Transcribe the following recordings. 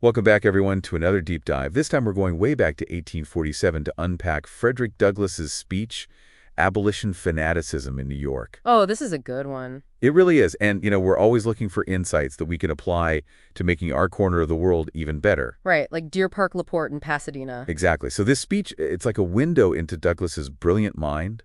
Welcome back, everyone, to another deep dive. This time we're going way back to 1847 to unpack Frederick Douglass's speech, Abolition Fanaticism in New York. Oh, this is a good one. It really is. And, we're always looking for insights that we can apply to making our corner of the world even better. Right, like Deer Park LaPorte in Pasadena. Exactly. So this speech, it's like a window into Douglass's brilliant mind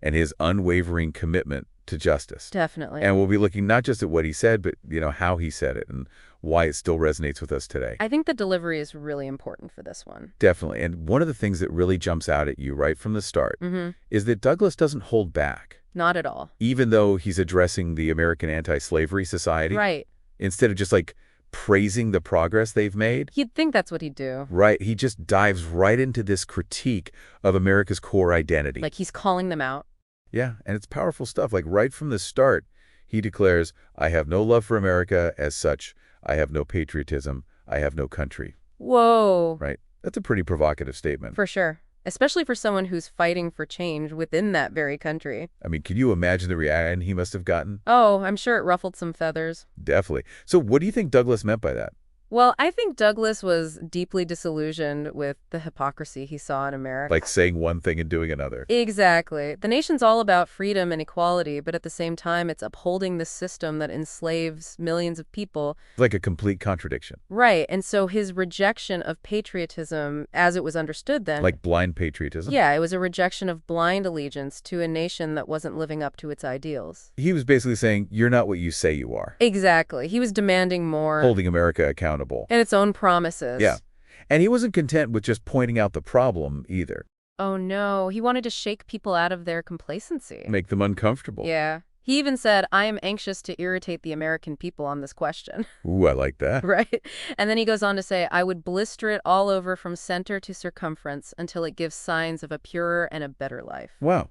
and his unwavering commitment to justice. Definitely. And we'll be looking not just at what he said, but, how he said it and why it still resonates with us today. I think the delivery is really important for this one. Definitely. And one of the things that really jumps out at you right from the start is that Douglass doesn't hold back. Not at all. Even though he's addressing the American anti-slavery society. Right. Instead of just praising the progress they've made. You'd think that's what he'd do. Right. He just dives right into this critique of America's core identity. Like he's calling them out. Yeah. And it's powerful stuff. Right from the start, he declares, I have no love for America as such. I have no patriotism. I have no country. Whoa. Right. That's a pretty provocative statement. For sure. Especially for someone who's fighting for change within that very country. I mean, can you imagine the reaction he must have gotten? Oh, I'm sure it ruffled some feathers. Definitely. So what do you think Douglass meant by that? Well, I think Douglass was deeply disillusioned with the hypocrisy he saw in America. Like saying one thing and doing another. Exactly. The nation's all about freedom and equality, but at the same time, it's upholding this system that enslaves millions of people. Like a complete contradiction. Right. And so his rejection of patriotism, as it was understood then. Like blind patriotism? Yeah, it was a rejection of blind allegiance to a nation that wasn't living up to its ideals. He was basically saying, you're not what you say you are. Exactly. He was demanding more. Holding America accountable. And its own promises. Yeah. And he wasn't content with just pointing out the problem either. Oh, no. He wanted to shake people out of their complacency. Make them uncomfortable. Yeah. He even said, I am anxious to irritate the American people on this question. Ooh, I like that. Right? And then he goes on to say, I would blister it all over from center to circumference until it gives signs of a purer and a better life. Wow.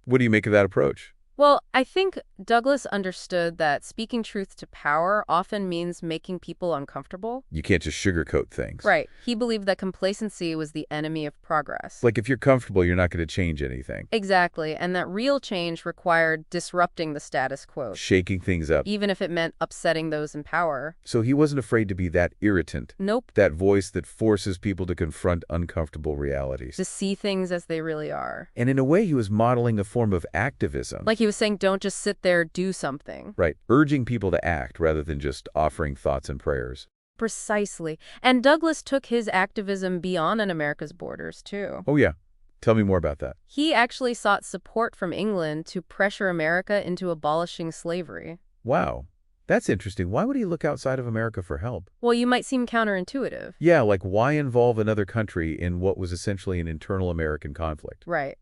What do you make of that approach? Well, I think Douglass understood that speaking truth to power often means making people uncomfortable. You can't just sugarcoat things. Right. He believed that complacency was the enemy of progress. Like if you're comfortable, you're not going to change anything. Exactly. And that real change required disrupting the status quo. Shaking things up. Even if it meant upsetting those in power. So he wasn't afraid to be that irritant. Nope. That voice that forces people to confront uncomfortable realities. To see things as they really are. And in a way, he was modeling a form of activism. Like he was saying, don't just sit there, do something. Right. Urging people to act rather than just offering thoughts and prayers. Precisely. And Douglass took his activism beyond America's borders, too. Oh, yeah. Tell me more about that. He actually sought support from England to pressure America into abolishing slavery. Wow. That's interesting. Why would he look outside of America for help? Well, you might seem counterintuitive. Yeah, like why involve another country in what was essentially an internal American conflict? Right.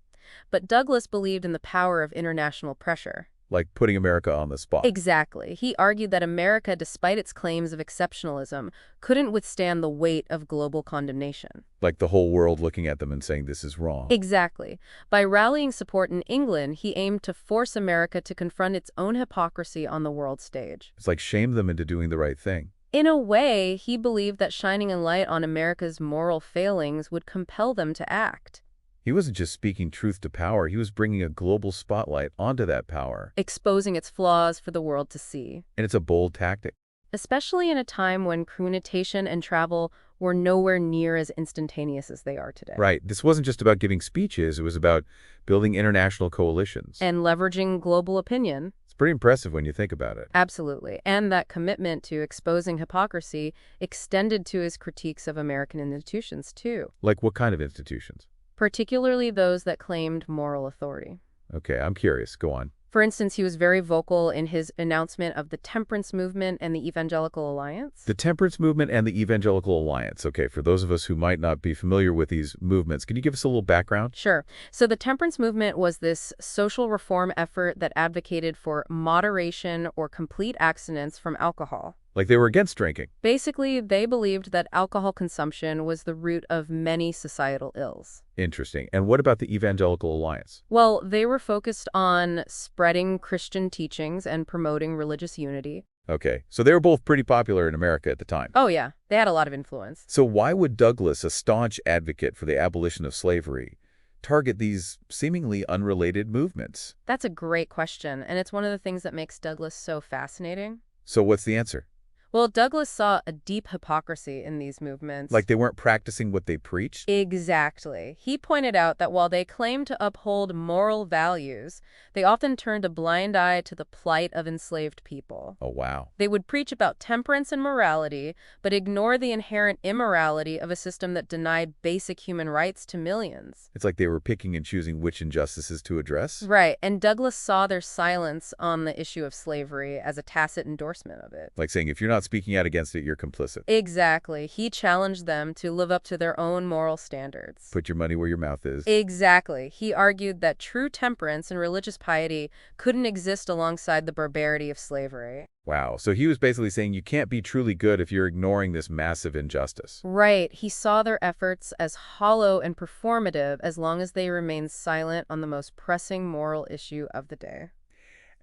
But Douglass believed in the power of international pressure. Like putting America on the spot. Exactly. He argued that America, despite its claims of exceptionalism, couldn't withstand the weight of global condemnation. Like the whole world looking at them and saying this is wrong. Exactly. By rallying support in England, he aimed to force America to confront its own hypocrisy on the world stage. It's like shame them into doing the right thing. In a way, he believed that shining a light on America's moral failings would compel them to act. He wasn't just speaking truth to power, he was bringing a global spotlight onto that power. Exposing its flaws for the world to see. And it's a bold tactic. Especially in a time when communication and travel were nowhere near as instantaneous as they are today. Right. This wasn't just about giving speeches, it was about building international coalitions. And leveraging global opinion. It's pretty impressive when you think about it. Absolutely. And that commitment to exposing hypocrisy extended to his critiques of American institutions, too. Like what kind of institutions? Particularly those that claimed moral authority. Okay, I'm curious. Go on. For instance, he was very vocal in his announcement of the temperance movement and the Evangelical Alliance. The temperance movement and the Evangelical Alliance. Okay, for those of us who might not be familiar with these movements, can you give us a little background? Sure. So the temperance movement was this social reform effort that advocated for moderation or complete abstinence from alcohol. Like they were against drinking. Basically, they believed that alcohol consumption was the root of many societal ills. Interesting. And what about the Evangelical Alliance? Well, they were focused on spreading Christian teachings and promoting religious unity. Okay, so they were both pretty popular in America at the time. Oh, yeah. They had a lot of influence. So why would Douglass, a staunch advocate for the abolition of slavery, target these seemingly unrelated movements? That's a great question, and it's one of the things that makes Douglass so fascinating. So what's the answer? Well, Douglas saw a deep hypocrisy in these movements. Like they weren't practicing what they preached? Exactly. He pointed out that while they claimed to uphold moral values, they often turned a blind eye to the plight of enslaved people. Oh, wow. They would preach about temperance and morality, but ignore the inherent immorality of a system that denied basic human rights to millions. It's like they were picking and choosing which injustices to address? Right, and Douglas saw their silence on the issue of slavery as a tacit endorsement of it. Like saying, if you're not speaking out against it, you're complicit. Exactly. He challenged them to live up to their own moral standards. Put your money where your mouth is. Exactly. He argued that true temperance and religious piety couldn't exist alongside the barbarity of slavery. Wow. So he was basically saying you can't be truly good if you're ignoring this massive injustice. Right. He saw their efforts as hollow and performative as long as they remained silent on the most pressing moral issue of the day.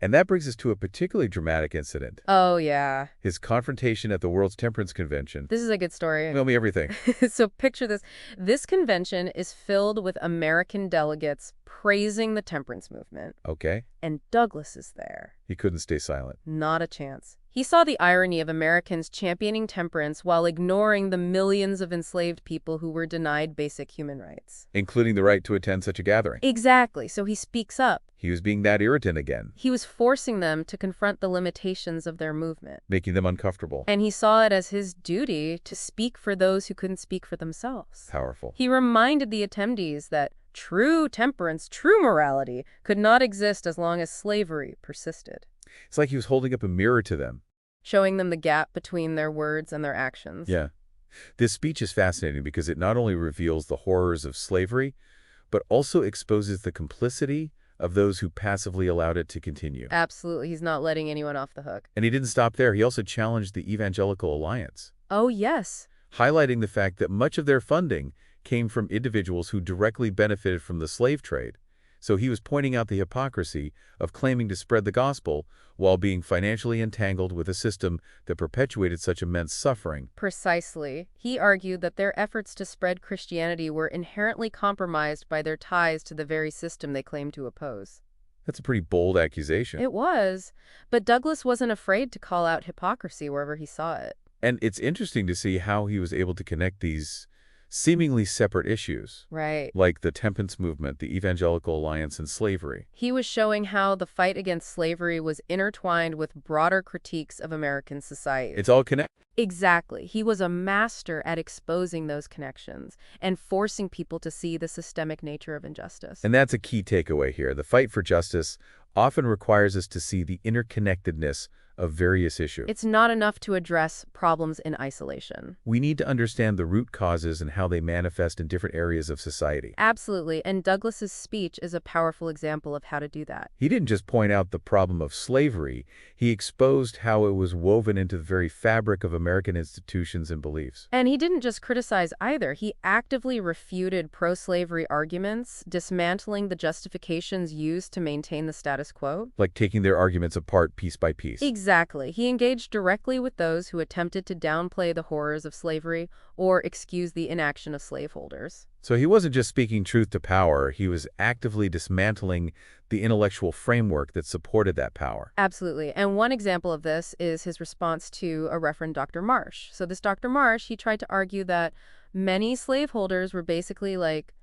And that brings us to a particularly dramatic incident. Oh, yeah. His confrontation at the World's Temperance Convention. This is a good story. Tell me everything. So picture this. This convention is filled with American delegates praising the temperance movement. Okay. And Douglas is there. He couldn't stay silent. Not a chance. He saw the irony of Americans championing temperance while ignoring the millions of enslaved people who were denied basic human rights. Including the right to attend such a gathering. Exactly. So he speaks up. He was being that irritant again. He was forcing them to confront the limitations of their movement. Making them uncomfortable. And he saw it as his duty to speak for those who couldn't speak for themselves. Powerful. He reminded the attendees that true temperance, true morality, could not exist as long as slavery persisted. It's like he was holding up a mirror to them. Showing them the gap between their words and their actions. Yeah. This speech is fascinating because it not only reveals the horrors of slavery, but also exposes the complicity of those who passively allowed it to continue. Absolutely. He's not letting anyone off the hook. And he didn't stop there. He also challenged the Evangelical Alliance, Oh, yes. highlighting the fact that much of their funding came from individuals who directly benefited from the slave trade. So he was pointing out the hypocrisy of claiming to spread the gospel while being financially entangled with a system that perpetuated such immense suffering. Precisely. He argued that their efforts to spread Christianity were inherently compromised by their ties to the very system they claimed to oppose. That's a pretty bold accusation. It was. But Douglas wasn't afraid to call out hypocrisy wherever he saw it. And it's interesting to see how he was able to connect these seemingly separate issues, Right. like the temperance movement, the Evangelical Alliance, and slavery. He was showing how the fight against slavery was intertwined with broader critiques of American society. It's all connected. Exactly. He was a master at exposing those connections and forcing people to see the systemic nature of injustice. And that's a key takeaway here. The fight for justice often requires us to see the interconnectedness of various issues. It's not enough to address problems in isolation. We need to understand the root causes and how they manifest in different areas of society. Absolutely, and Douglas's speech is a powerful example of how to do that. He didn't just point out the problem of slavery, he exposed how it was woven into the very fabric of American institutions and beliefs. And he didn't just criticize either. He actively refuted pro-slavery arguments, dismantling the justifications used to maintain the status quo. Like taking their arguments apart piece by piece. Exactly. He engaged directly with those who attempted to downplay the horrors of slavery or excuse the inaction of slaveholders. So he wasn't just speaking truth to power, he was actively dismantling the intellectual framework that supported that power. Absolutely. And one example of this is his response to a Reverend Dr. Marsh. So this Dr. Marsh, he tried to argue that many slaveholders were basically like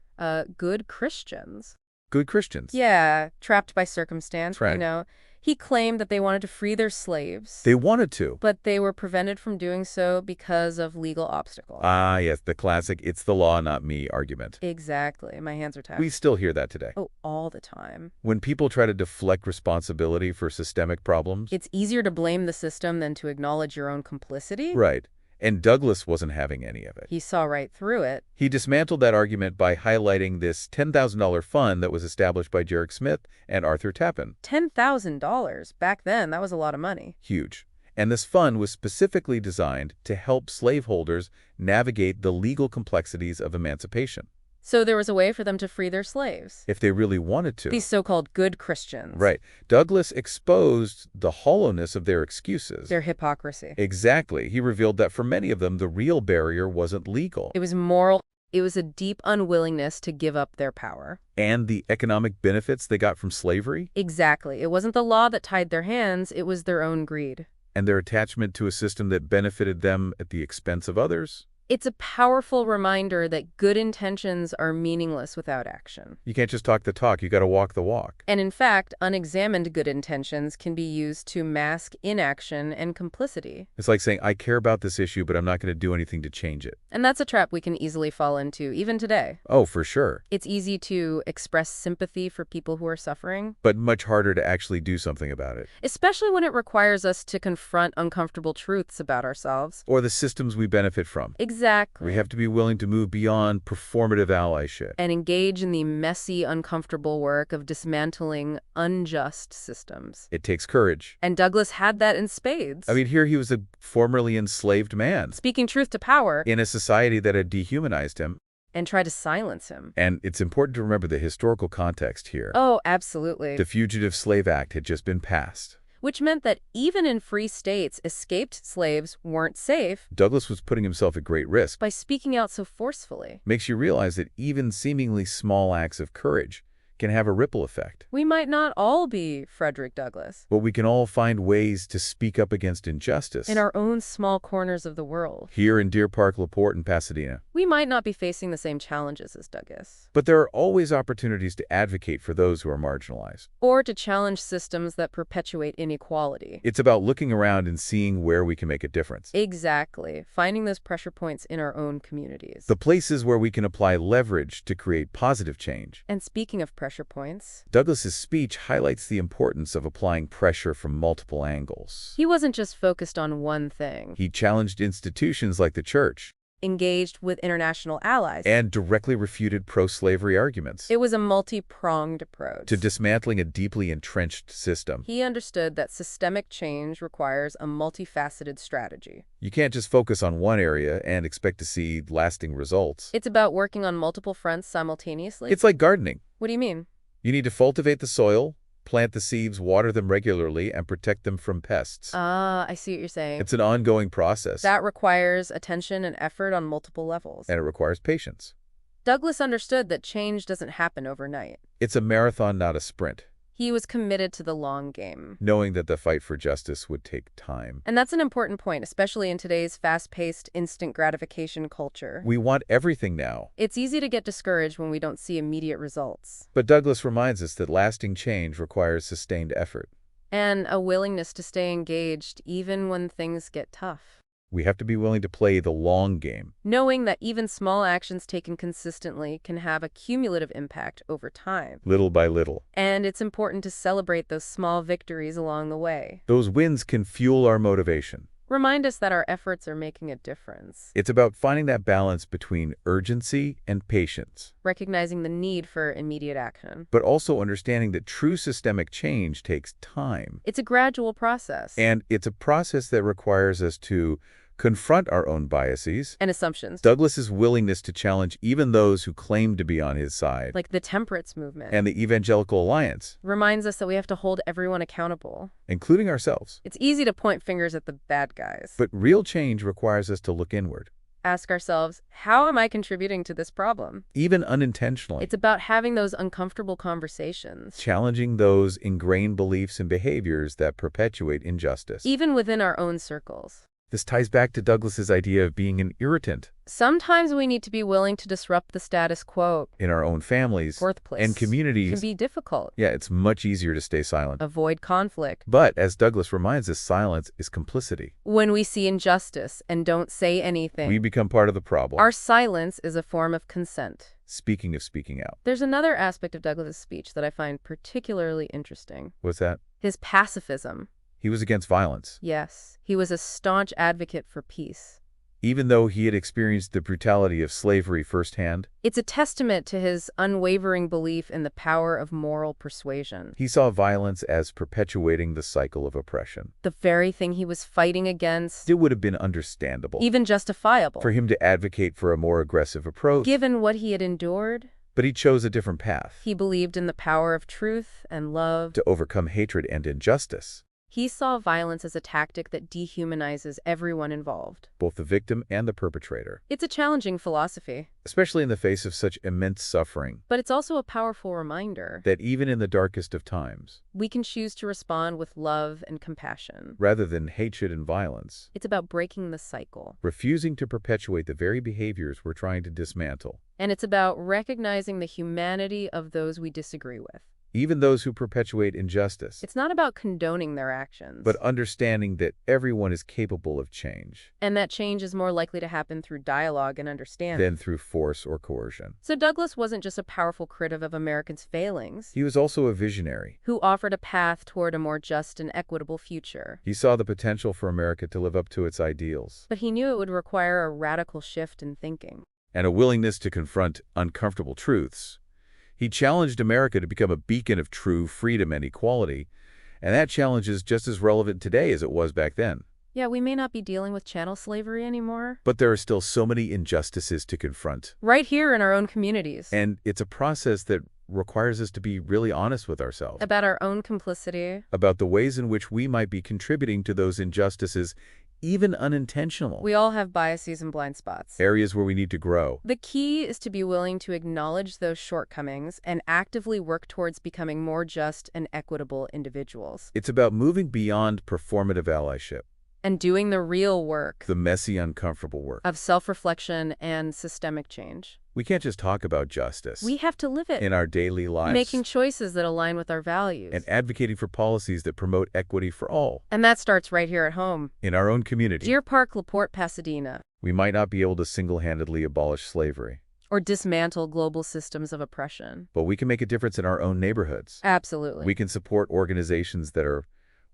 good Christians. Good Christians. Yeah, trapped by circumstance, That's right. you know. He claimed that they wanted to free their slaves. They wanted to. But they were prevented from doing so because of legal obstacles. Ah, yes, the classic "it's the law, not me" argument. Exactly. My hands are tied. We still hear that today. Oh, all the time. When people try to deflect responsibility for systemic problems. It's easier to blame the system than to acknowledge your own complicity. Right. And Douglas wasn't having any of it. He saw right through it. He dismantled that argument by highlighting this $10,000 fund that was established by Jared Smith and Arthur Tappan. $10,000. Back then, that was a lot of money. Huge. And this fund was specifically designed to help slaveholders navigate the legal complexities of emancipation. So there was a way for them to free their slaves. If they really wanted to. These so-called good Christians. Right. Douglas exposed the hollowness of their excuses. Their hypocrisy. Exactly. He revealed that for many of them, the real barrier wasn't legal. It was moral. It was a deep unwillingness to give up their power. And the economic benefits they got from slavery? Exactly. It wasn't the law that tied their hands, it was their own greed. And their attachment to a system that benefited them at the expense of others? It's a powerful reminder that good intentions are meaningless without action. You can't just talk the talk, you got to walk the walk. And in fact, unexamined good intentions can be used to mask inaction and complicity. It's like saying, I care about this issue, but I'm not going to do anything to change it. And that's a trap we can easily fall into, even today. Oh, for sure. It's easy to express sympathy for people who are suffering, But much harder to actually do something about it. especially when it requires us to confront uncomfortable truths about ourselves. Or the systems we benefit from. Exactly. We have to be willing to move beyond performative allyship. And engage in the messy, uncomfortable work of dismantling unjust systems. It takes courage. And Douglas had that in spades. I mean, here he was a formerly enslaved man Speaking truth to power in a society that had dehumanized him. and try to silence him. And it's important to remember the historical context here. Oh, absolutely. The Fugitive Slave Act had just been passed. Which meant that even in free states, escaped slaves weren't safe Douglas was putting himself at great risk. by speaking out so forcefully. Makes you realize that even seemingly small acts of courage can have a ripple effect. We might not all be Frederick Douglass But we can all find ways to speak up against injustice. in our own small corners of the world. Here in Deer Park, LaPorte, and Pasadena. We might not be facing the same challenges as Douglas, But there are always opportunities to advocate for those who are marginalized. or to challenge systems that perpetuate inequality. It's about looking around and seeing where we can make a difference. Exactly. Finding those pressure points in our own communities. The places where we can apply leverage to create positive change. And speaking of pressure points, Douglas's speech highlights the importance of applying pressure from multiple angles. he wasn't just focused on one thing. He challenged institutions like the church Engaged with international allies. and directly refuted pro-slavery arguments It was a multi-pronged approach. to dismantling a deeply entrenched system. He understood that systemic change requires a multifaceted strategy. You can't just focus on one area and expect to see lasting results. It's about working on multiple fronts simultaneously. It's like gardening. What do you mean? You need to cultivate the soil, plant the seeds, water them regularly, and protect them from pests. I see what you're saying. It's an ongoing process, That requires attention and effort on multiple levels. and it requires patience. Douglas understood that change doesn't happen overnight. It's a marathon, not a sprint, He was committed to the long game. knowing that the fight for justice would take time. And that's an important point, especially in today's fast-paced, instant gratification culture. We want everything now. It's easy to get discouraged when we don't see immediate results. But Douglas reminds us that lasting change requires sustained effort. And a willingness to stay engaged even when things get tough. We have to be willing to play the long game. Knowing that even small actions taken consistently can have a cumulative impact over time. Little by little. And it's important to celebrate those small victories along the way. Those wins can fuel our motivation. Remind us that our efforts are making a difference. It's about finding that balance between urgency and patience, Recognizing the need for immediate action. but also understanding that true systemic change takes time. It's a gradual process. And it's a process that requires us to confront our own biases. And assumptions. Douglas's willingness to challenge even those who claim to be on his side, Like the temperance movement. and the Evangelical Alliance, reminds us that we have to hold everyone accountable. including ourselves. It's easy to point fingers at the bad guys. But real change requires us to look inward, Ask ourselves, how am I contributing to this problem? even unintentionally, It's about having those uncomfortable conversations. challenging those ingrained beliefs and behaviors that perpetuate injustice. Even within our own circles. This ties back to Douglas's idea of being an irritant Sometimes we need to be willing to disrupt the status quo. in our own families Workplace and communities. can be difficult. Yeah, it's much easier to stay silent. Avoid conflict. But, as Douglas reminds us, silence is complicity. When we see injustice and don't say anything, We become part of the problem. our silence is a form of consent. Speaking of speaking out. There's another aspect of Douglas's speech that I find particularly interesting. What's that? His pacifism. He was against violence, Yes, he was a staunch advocate for peace. even though he had experienced the brutality of slavery firsthand. It's a testament to his unwavering belief in the power of moral persuasion. He saw violence as perpetuating the cycle of oppression. The very thing he was fighting against, It would have been understandable even justifiable, for him to advocate for a more aggressive approach, given what he had endured. but he chose a different path He believed in the power of truth and love. to overcome hatred and injustice. He saw violence as a tactic that dehumanizes everyone involved. both the victim and the perpetrator, It's a challenging philosophy, especially in the face of such immense suffering, but it's also a powerful reminder. that even in the darkest of times, We can choose to respond with love and compassion. rather than hatred and violence, It's about breaking the cycle. refusing to perpetuate the very behaviors we're trying to dismantle, And it's about recognizing the humanity of those we disagree with. even those who perpetuate injustice, It's not about condoning their actions. but understanding that everyone is capable of change, And that change is more likely to happen through dialogue and understanding. than through force or coercion. So Douglas wasn't just a powerful critic of Americans' failings, He was also a visionary. who offered a path toward a more just and equitable future. He saw the potential for America to live up to its ideals, But he knew it would require a radical shift in thinking. and a willingness to confront uncomfortable truths. He challenged America to become a beacon of true freedom and equality, and that challenge is just as relevant today as it was back then. Yeah, we may not be dealing with chattel slavery anymore. But there are still so many injustices to confront, Right here in our own communities. and it's a process that requires us to be really honest with ourselves About our own complicity. about the ways in which we might be contributing to those injustices, even unintentional, We all have biases and blind spots. areas where we need to grow. The key is to be willing to acknowledge those shortcomings and actively work towards becoming more just and equitable individuals. It's about moving beyond performative allyship, And doing the real work the messy, uncomfortable work. of self-reflection and systemic change. We can't just talk about justice We have to live it. in our daily lives, Making choices that align with our values. and advocating for policies that promote equity for all And that starts right here at home. in our own community. Deer Park, LaPorte, Pasadena. We might not be able to single-handedly abolish slavery, Or dismantle global systems of oppression. but we can make a difference in our own neighborhoods. Absolutely. We can support organizations that are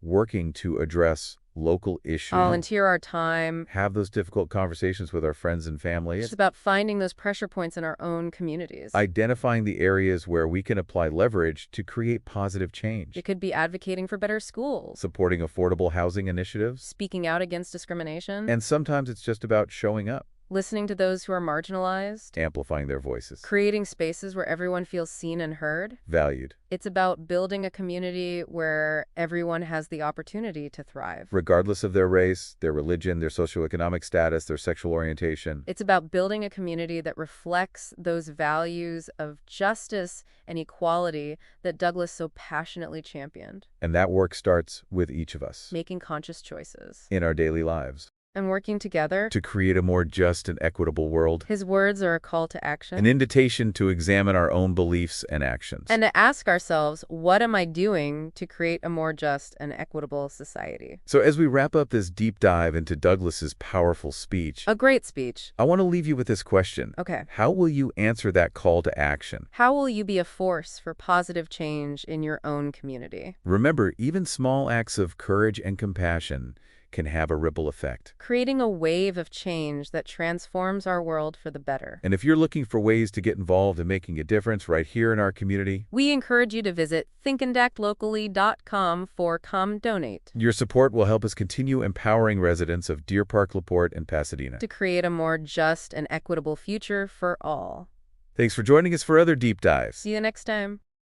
working to address local issues. Volunteer our time. Have those difficult conversations with our friends and family. It's about finding those pressure points in our own communities. Identifying the areas where we can apply leverage to create positive change. It could be advocating for better schools, Supporting affordable housing initiatives. speaking out against discrimination, And sometimes it's just about showing up, listening to those who are marginalized, amplifying their voices, creating spaces where everyone feels seen and heard. valued, It's about building a community where everyone has the opportunity to thrive. regardless of their race, their religion, their socioeconomic status, their sexual orientation. It's about building a community that reflects those values of justice and equality that Douglas so passionately championed, And that work starts with each of us making conscious choices in our daily lives and working together. to create a more just and equitable world. His words are a call to action. An invitation to examine our own beliefs and actions. And to ask ourselves, what am I doing to create a more just and equitable society? So as we wrap up this deep dive into Douglas's powerful speech, A great speech. I want to leave you with this question. Okay. How will you answer that call to action? How will you be a force for positive change in your own community? Remember, even small acts of courage and compassion can have a ripple effect. Creating a wave of change that transforms our world for the better. And if you're looking for ways to get involved in making a difference right here in our community, We encourage you to visit thinkandactlocally.com for donate your support will help us continue empowering residents of Deer Park, LaPorte, and Pasadena. to create a more just and equitable future for all. Thanks for joining us for other deep dives. See you next time.